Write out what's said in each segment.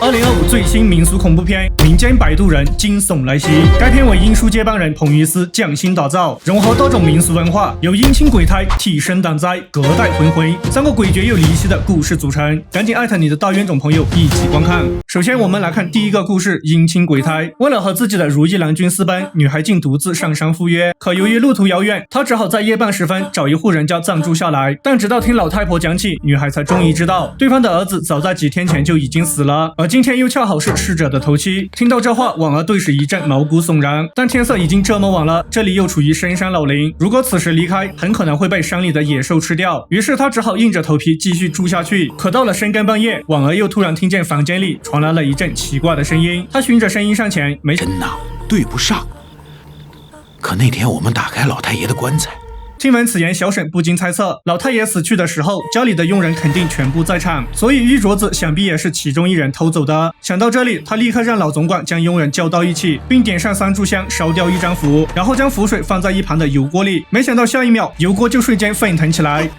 2025最新民俗恐怖片《民间摆渡人》惊悚来袭。该片为英书接班人彭于斯匠心打造，融合多种民俗文化，由姻亲鬼胎、替身挡灾、隔代还魂三个诡谲又离奇的故事组成。赶紧艾特你的大冤种朋友一起观看。首先，我们来看第一个故事：姻亲鬼胎。为了和自己的如意郎君私奔，女孩竟独自上山赴约。可由于路途遥远，她只好在夜半时分找一户人家暂住下来。但直到听老太婆讲起，女孩才终于知道，对方的儿子早在几天前就已经死了，而今天又恰好是逝者的头七。听到这话，婉儿顿时一阵毛骨悚然。但天色已经这么晚了，这里又处于深山老林，如果此时离开，很可能会被山里的野兽吃掉。于是他只好硬着头皮继续住下去。可到了深更半夜，婉儿又突然听见房间里传来了一阵奇怪的声音。他循着声音上前，没真呐，对不上。可那天我们打开老太爷的棺材。听闻此言，小沈不禁猜测，老太爷死去的时候，家里的佣人肯定全部在场，所以玉镯子想必也是其中一人偷走的。想到这里，他立刻让老总管将佣人叫到一起，并点上3炷香，烧掉1张符，然后将符水放在一旁的油锅里。没想到下一秒，油锅就瞬间沸腾起来。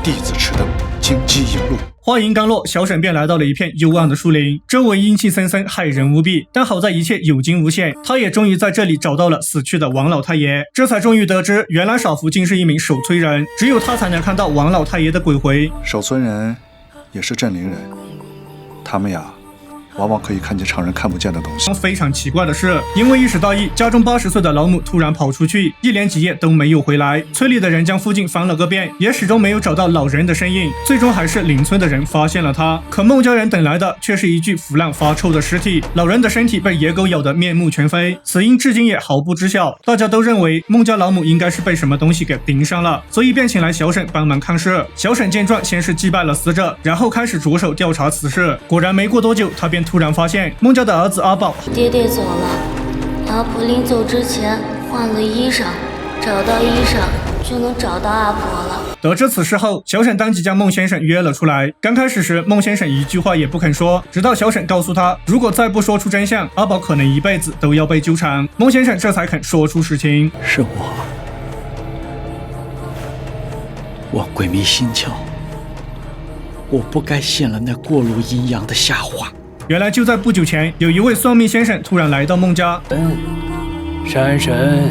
弟子持灯，金鸡引路。话音刚落，小沈便来到了一片幽暗的树林，周围阴气森森，骇人无比。但好在一切有惊无险，他也终于在这里找到了死去的王老太爷。这才终于得知，原来少福竟是一名守村人，只有他才能看到王老太爷的鬼魂。守村人也是镇灵人，他们呀，往往可以看见常人看不见的东西。非常奇怪的是，因为一时大意，家中80岁的老母突然跑出去，一连几夜都没有回来。村里的人将附近翻了个遍，也始终没有找到老人的身影。最终还是邻村的人发现了他，可孟家人等来的却是一具腐烂发臭的尸体。老人的身体被野狗咬得面目全非，死因至今也毫不知晓。大家都认为孟家老母应该是被什么东西给盯上了，所以便请来小沈帮忙看事。小沈见状，先是祭拜了死者，然后开始着手调查此事。果然没过多久，他便突然发现孟家的儿子阿宝，爹爹走了，阿婆临走之前换了衣裳，找到衣裳就能找到阿婆了。得知此事后，小沈当即将孟先生约了出来。刚开始时，孟先生一句话也不肯说，直到小沈告诉他，如果再不说出真相，阿宝可能一辈子都要被纠缠。孟先生这才肯说出实情。是我鬼迷心窍，我不该信了那过路阴阳的瞎话。原来就在不久前，有一位算命先生突然来到孟家。山神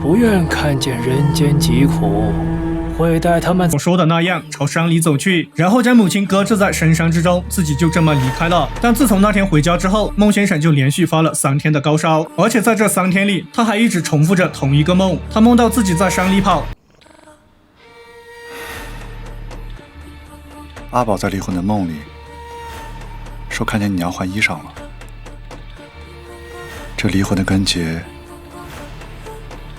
不愿看见人间疾苦，会带他们所说的那样朝山里走去，然后将母亲搁置在深山之中，自己就这么离开了。但自从那天回家之后，孟先生就连续发了3天的高烧，而且在这3天里，他还一直重复着同一个梦。他梦到自己在山里跑，阿宝在离魂的梦里说看见你娘换衣裳了，这离魂的根结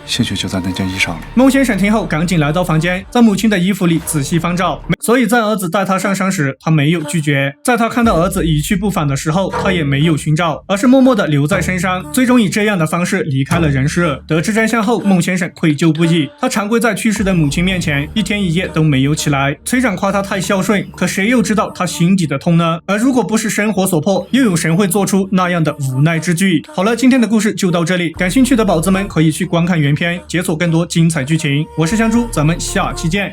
兴许就在那件衣裳里。孟先生听后赶紧来到房间，在母亲的衣服里仔细翻找，所以在儿子带他上山时，他没有拒绝。在他看到儿子一去不返的时候，他也没有寻找，而是默默地留在深山，最终以这样的方式离开了人世。得知真相后，孟先生愧疚不已，他长跪在去世的母亲面前，一天一夜都没有起来。村长夸他太孝顺，可谁又知道他心底的痛呢？而如果不是生活所迫，又有谁会做出那样的无奈之举？好了，今天的故事就到这里，感兴趣的宝子们可以去观看原片，解锁更多精彩剧情。我是香猪，咱们下期见。